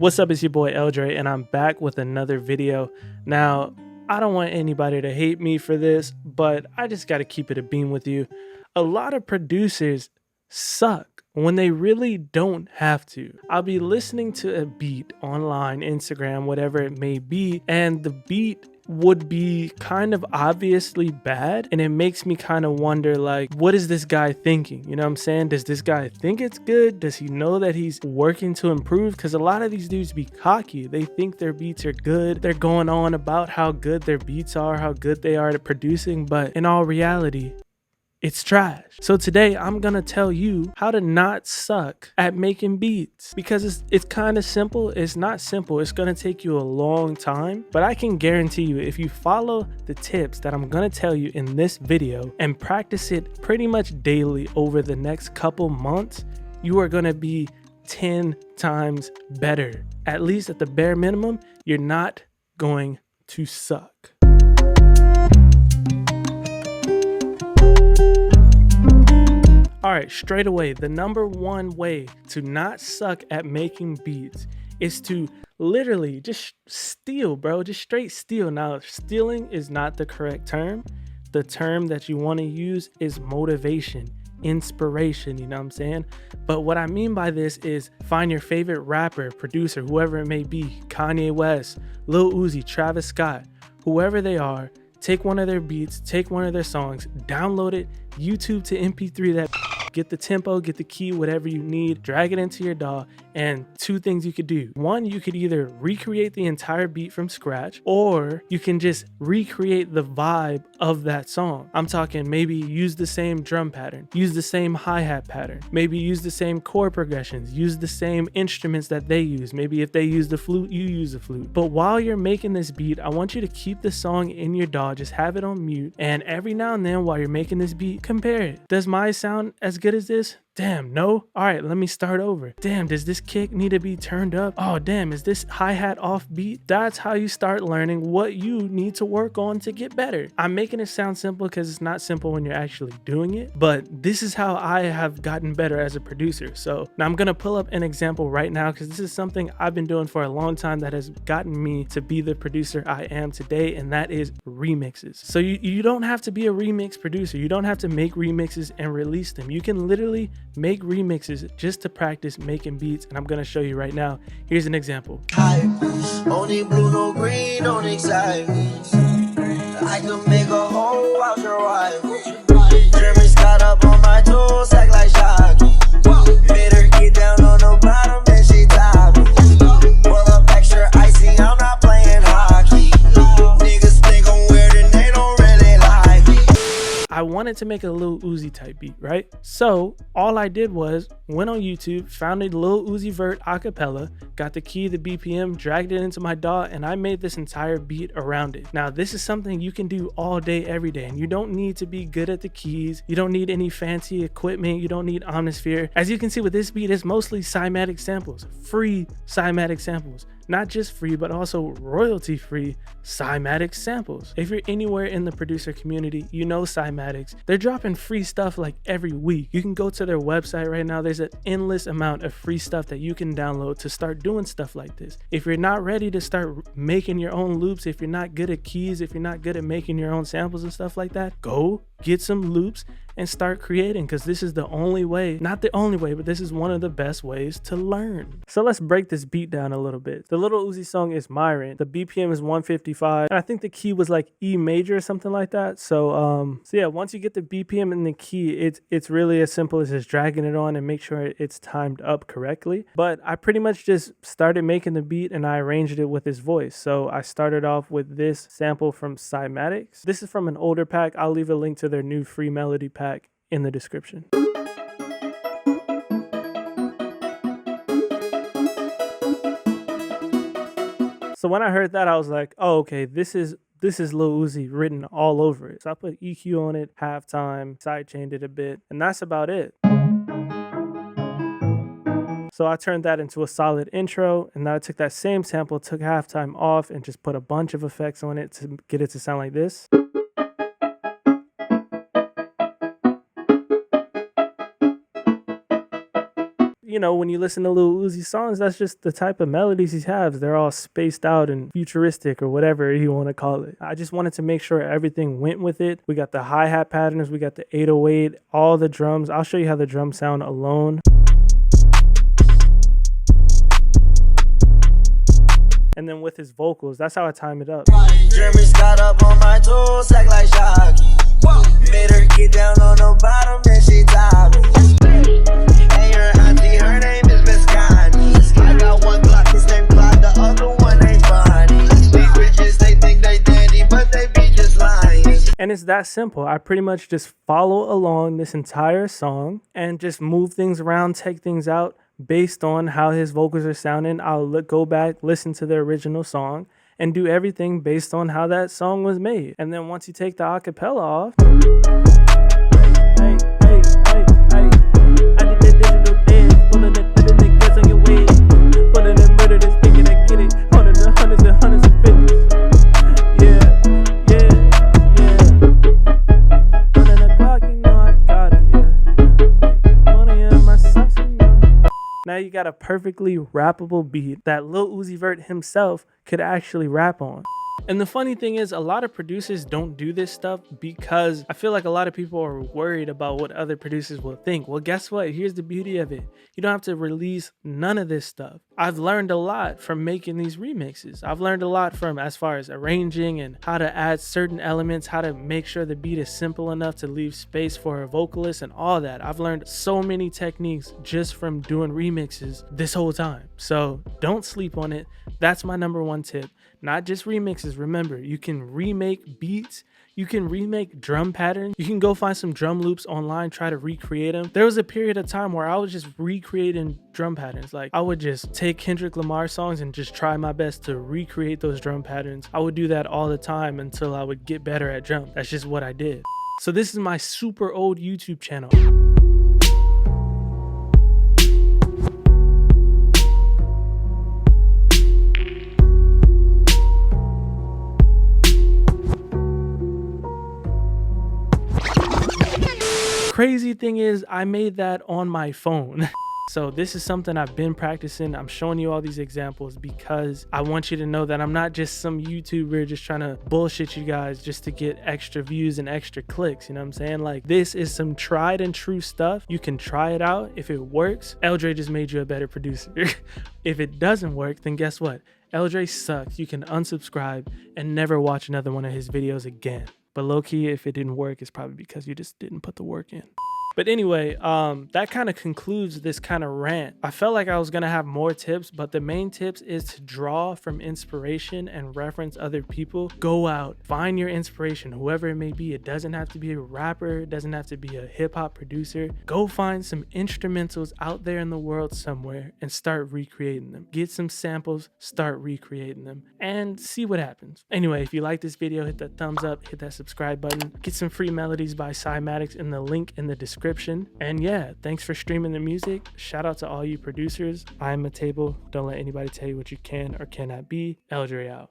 What's up, it's your boy L.Dre, and I'm back with another video. Now, I don't want anybody to hate me for this, but I just got to keep it a beam with you. A lot of producers suck when they really don't have to. I'll be listening to a beat online, Instagram, whatever it may be, and the beat would be kind of obviously bad, and it makes me kind of wonder, like, what is this guy thinking? You know what I'm saying? Does this guy think it's good? Does he know that he's working to improve? Because a lot of these dudes be cocky. They think their beats are good. They're going on about how good their beats are, how good they are at producing, but in all reality, it's trash. So today I'm gonna tell you how to not suck at making beats, because it's kind of simple. It's not simple. It's gonna take you a long time, but I can guarantee you, if you follow the tips that I'm gonna tell you in this video and practice it pretty much daily over the next couple months, you are gonna be 10 times better. At least at the bare minimum, you're not going to suck. All right, straight away, the number one way to not suck at making beats is to literally just steal, bro. Just straight steal. Now, stealing is not the correct term. The term that you want to use is motivation, inspiration, you know what I'm saying? But what I mean by this is find your favorite rapper, producer, whoever it may be, Kanye West, Lil Uzi, Travis Scott, whoever they are. Take one of their beats, take one of their songs, download it, YouTube to MP3 that, get the tempo, get the key, whatever you need, drag it into your DAW, and two things you could do. One, you could either recreate the entire beat from scratch, or you can just recreate the vibe of that song. I'm talking maybe use the same drum pattern, use the same hi-hat pattern, maybe use the same chord progressions, use the same instruments that they use. Maybe if they use the flute, you use the flute. But while you're making this beat, I want you to keep the song in your DAW, just have it on mute, and every now and then while you're making this beat, compare it. Does my sound as good as this? Damn, no. All right, let me start over. Damn, does this kick need to be turned up? Oh, damn, is this hi-hat off beat? That's how you start learning what you need to work on to get better. I'm making it sound simple because it's not simple when you're actually doing it, but this is how I have gotten better as a producer. So now I'm gonna pull up an example right now, because this is something I've been doing for a long time that has gotten me to be the producer I am today, and that is remixes. So you don't have to be a remix producer. You don't have to make remixes and release them. You can literally make remixes just to practice making beats, and I'm gonna show you right now. Here's an example. Only blue, no green, don't excite me. I can make a whole house your wife. Germans got up on my toes, act like shocky. Made her get down on the bottom, then she tied me. Pull up extra icy, I'm not playing hockey. Niggas think I'm weird and they don't really like me. I wanted to make a Lil Uzi type beat, right? So all I did was went on YouTube, found a Lil Uzi Vert acapella, got the key, the BPM, dragged it into my DAW, and I made this entire beat around it. Now, this is something you can do all day, every day, and you don't need to be good at the keys. You don't need any fancy equipment. You don't need Omnisphere. As you can see with this beat, it's mostly cymatic samples, free cymatic samples. Not just free, but also royalty-free cymatic samples. If you're anywhere in the producer community, you know cymatics. They're dropping free stuff like every week. You can go to their website right now. There's an endless amount of free stuff that you can download to start doing stuff like this. If you're not ready to start making your own loops, if you're not good at keys, if you're not good at making your own samples and stuff like that, go get some loops and start creating, because this is the only way, not the only way, but this is one of the best ways to learn. So let's break this beat down a little bit. The Lil Uzi song is Myron. The BPM is 155, and I think the key was like E major or something like that. So yeah, once you get the BPM and the key, it's really as simple as just dragging it on and make sure it's timed up correctly. But I pretty much just started making the beat and I arranged it with his voice. So I started off with this sample from Cymatics. This is from an older pack. I'll leave a link to their new free melody pack in the description. So when I heard that, I was like, oh, okay, this is Lil Uzi written all over it. So I put EQ on it, halftime, sidechained it a bit, and that's about it. So I turned that into a solid intro, and then I took that same sample, took halftime off, and just put a bunch of effects on it to get it to sound like this. you know, when you listen to Lil Uzi songs, that's just the type of melodies he has. They're all spaced out and futuristic or whatever you want to call it. I just wanted to make sure everything went with it. We got the hi-hat patterns, we got the 808, all the drums. I'll show you how the drums sound alone. And then with his vocals, that's how I time it up. Jeremy's got up on my toes, act like Shocky. Made her get down on the bottom, then she tied me. And your auntie, her name is Miss Connie. I got one Glock, his name Clyde, the other one ain't Bonnie. These bitches, they think they dandy, but they be just lying. And it's that simple. I pretty much just follow along this entire song and just move things around, take things out based on how his vocals are sounding. I'll go back, listen to the original song, and do everything based on how that song was made. And then once you take the acapella off, hey, hey, hey, hey, I did that digital dance, pulling the gas on your way, pulling the murder, this thinking I get it, hundreds and hundreds and hundreds of figures. Yeah, yeah, yeah. Pulling the clock, you know I got it, yeah. Money in my socks, you know. Now you got a perfectly rappable beat that Lil Uzi Vert himself could actually rap on. And the funny thing is, a lot of producers don't do this stuff because I feel like a lot of people are worried about what other producers will think. Well, guess what? Here's the beauty of it. You don't have to release none of this stuff. I've learned a lot from making these remixes. I've learned a lot from as far as arranging and how to add certain elements, how to make sure the beat is simple enough to leave space for a vocalist and all that. I've learned so many techniques just from doing remixes this whole time. So don't sleep on it. That's my number one tip. Not just remixes. Remember, you can remake beats. You can remake drum patterns. You can go find some drum loops online, try to recreate them. There was a period of time where I was just recreating drum patterns. Like I would just take Kendrick Lamar songs and just try my best to recreate those drum patterns. I would do that all the time until I would get better at drum. That's just what I did. So this is my super old YouTube channel. Crazy thing is, I made that on my phone. So this is something I've been practicing. I'm showing you all these examples because I want you to know that I'm not just some YouTuber just trying to bullshit you guys just to get extra views and extra clicks. You know what I'm saying? Like, this is some tried and true stuff. You can try it out. If it works, L.Dre just made you a better producer. If it doesn't work, then guess what? L.Dre sucks. You can unsubscribe and never watch another one of his videos again. But low-key, if it didn't work, it's probably because you just didn't put the work in. But anyway, that kind of concludes this kind of rant. I felt like I was going to have more tips, but the main tips is to draw from inspiration and reference other people. Go out, find your inspiration, whoever it may be. It doesn't have to be a rapper. It doesn't have to be a hip hop producer. Go find some instrumentals out there in the world somewhere and start recreating them. Get some samples, start recreating them, and see what happens. Anyway, if you like this video, hit that thumbs up, hit that subscribe button, get some free melodies by Cymatics in the link in the description. And yeah, thanks for streaming the music. Shout out to all you producers. I'm a table. Don't let anybody tell you what you can or cannot be. L.Dre out.